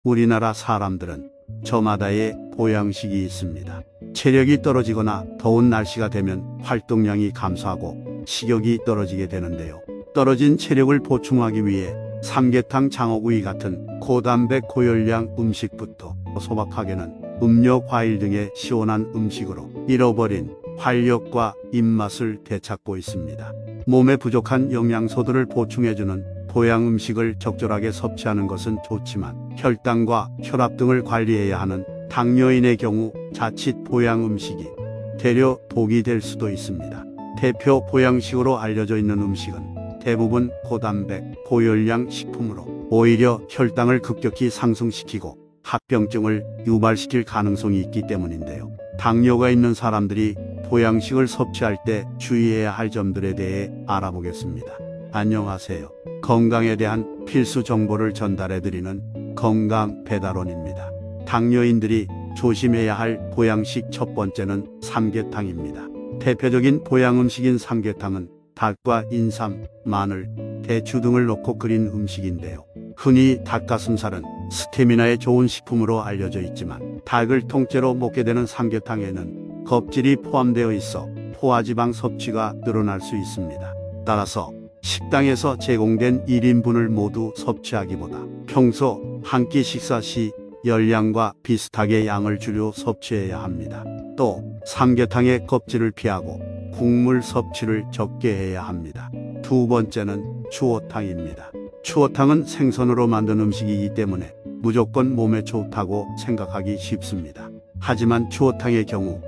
우리나라 사람들은 저마다의 보양식이 있습니다. 체력이 떨어지거나 더운 날씨가 되면 활동량이 감소하고 식욕이 떨어지게 되는데요. 떨어진 체력을 보충하기 위해 삼계탕, 장어구이 같은 고단백 고열량 음식부터 소박하게는 음료, 과일 등의 시원한 음식으로 잃어버린 활력과 입맛을 되찾고 있습니다. 몸에 부족한 영양소들을 보충해주는 보양 음식을 적절하게 섭취하는 것은 좋지만 혈당과 혈압 등을 관리해야 하는 당뇨인의 경우 자칫 보양 음식이 되려 독이 될 수도 있습니다. 대표 보양식으로 알려져 있는 음식은 대부분 고단백, 고열량 식품으로 오히려 혈당을 급격히 상승시키고 합병증을 유발시킬 가능성이 있기 때문인데요. 당뇨가 있는 사람들이 보양식을 섭취할 때 주의해야 할 점들에 대해 알아보겠습니다. 안녕하세요. 건강에 대한 필수 정보를 전달해드리는 건강 배달원입니다. 당뇨인들이 조심해야 할 보양식 첫 번째는 삼계탕입니다. 대표적인 보양 음식인 삼계탕은 닭과 인삼, 마늘, 대추 등을 넣고 끓인 음식인데요. 흔히 닭가슴살은 스태미나에 좋은 식품으로 알려져 있지만 닭을 통째로 먹게 되는 삼계탕에는 껍질이 포함되어 있어 포화지방 섭취가 늘어날 수 있습니다. 따라서 식당에서 제공된 1인분을 모두 섭취하기보다 평소 한 끼 식사 시 열량과 비슷하게 양을 줄여 섭취해야 합니다. 또 삼계탕의 껍질을 피하고 국물 섭취를 적게 해야 합니다. 두 번째는 추어탕입니다. 추어탕은 생선으로 만든 음식이기 때문에 무조건 몸에 좋다고 생각하기 쉽습니다. 하지만 추어탕의 경우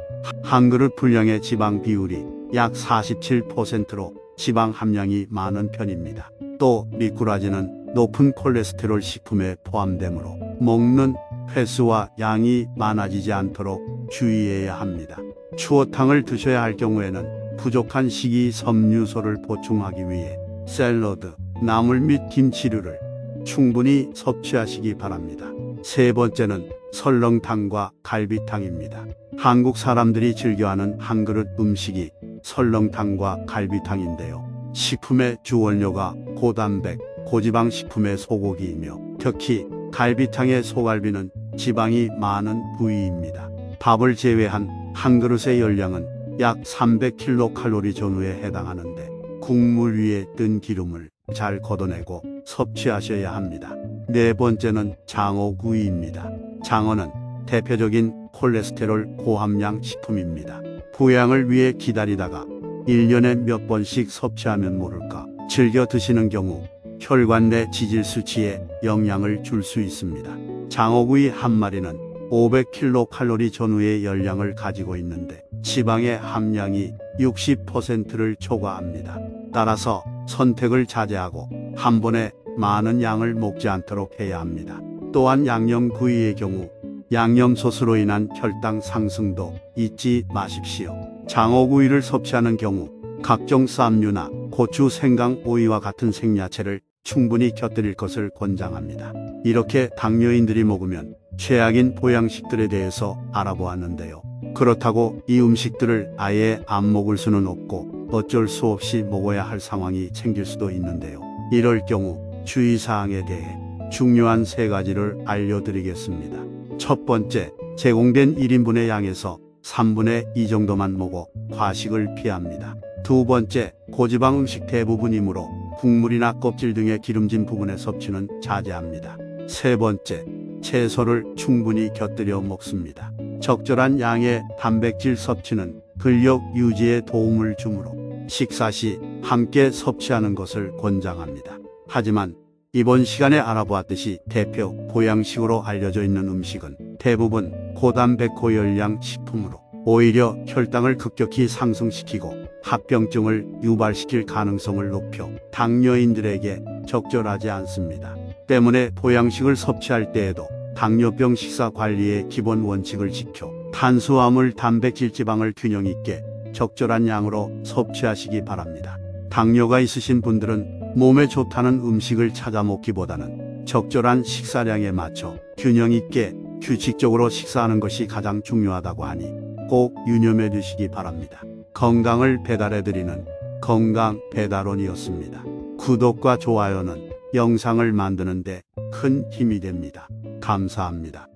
한 그릇 분량의 지방 비율이 약 47%로 지방 함량이 많은 편입니다. 또 미꾸라지는 높은 콜레스테롤 식품에 포함되므로 먹는 횟수와 양이 많아지지 않도록 주의해야 합니다. 추어탕을 드셔야 할 경우에는 부족한 식이섬유소를 보충하기 위해 샐러드, 나물 및 김치류를 충분히 섭취하시기 바랍니다. 세 번째는 설렁탕과 갈비탕입니다. 한국 사람들이 즐겨하는 한 그릇 음식이 설렁탕과 갈비탕인데요. 식품의 주원료가 고단백, 고지방 식품의 소고기이며 특히 갈비탕의 소갈비는 지방이 많은 부위입니다. 밥을 제외한 한 그릇의 열량은 약 300kcal 전후에 해당하는데 국물 위에 뜬 기름을 잘 걷어내고 섭취하셔야 합니다. 네 번째는 장어구이입니다. 장어는 대표적인 콜레스테롤 고함량 식품입니다. 보양을 위해 기다리다가 1년에 몇 번씩 섭취하면 모를까 즐겨 드시는 경우 혈관 내 지질 수치에 영향을 줄 수 있습니다. 장어구이 한 마리는 500kcal 전후의 열량을 가지고 있는데 지방의 함량이 60%를 초과합니다. 따라서 선택을 자제하고 한 번에 많은 양을 먹지 않도록 해야 합니다. 또한 양념구이의 경우 양념소스로 인한 혈당 상승도 잊지 마십시오. 장어구이를 섭취하는 경우 각종 쌈류나 고추, 생강, 오이와 같은 생야채를 충분히 곁들일 것을 권장합니다. 이렇게 당뇨인들이 먹으면 최악인 보양식들에 대해서 알아보았는데요. 그렇다고 이 음식들을 아예 안 먹을 수는 없고 어쩔 수 없이 먹어야 할 상황이 생길 수도 있는데요. 이럴 경우 주의사항에 대해 중요한 세 가지를 알려드리겠습니다. 첫 번째, 제공된 1인분의 양에서 3분의 2 정도만 먹어 과식을 피합니다. 두 번째, 고지방 음식 대부분이므로 국물이나 껍질 등의 기름진 부분의 섭취는 자제합니다. 세 번째, 채소를 충분히 곁들여 먹습니다. 적절한 양의 단백질 섭취는 근력 유지에 도움을 주므로 식사 시 함께 섭취하는 것을 권장합니다. 하지만 이번 시간에 알아보았듯이 대표 보양식으로 알려져 있는 음식은 대부분 고단백 고열량 식품으로 오히려 혈당을 급격히 상승시키고 합병증을 유발시킬 가능성을 높여 당뇨인들에게 적절하지 않습니다. 때문에 보양식을 섭취할 때에도 당뇨병 식사 관리의 기본 원칙을 지켜 탄수화물, 단백질, 지방을 균형 있게 적절한 양으로 섭취하시기 바랍니다. 당뇨가 있으신 분들은 몸에 좋다는 음식을 찾아 먹기보다는 적절한 식사량에 맞춰 균형 있게 규칙적으로 식사하는 것이 가장 중요하다고 하니 꼭 유념해 두시기 바랍니다. 건강을 배달해드리는 건강 배달원이었습니다. 구독과 좋아요는 영상을 만드는데 큰 힘이 됩니다. 감사합니다.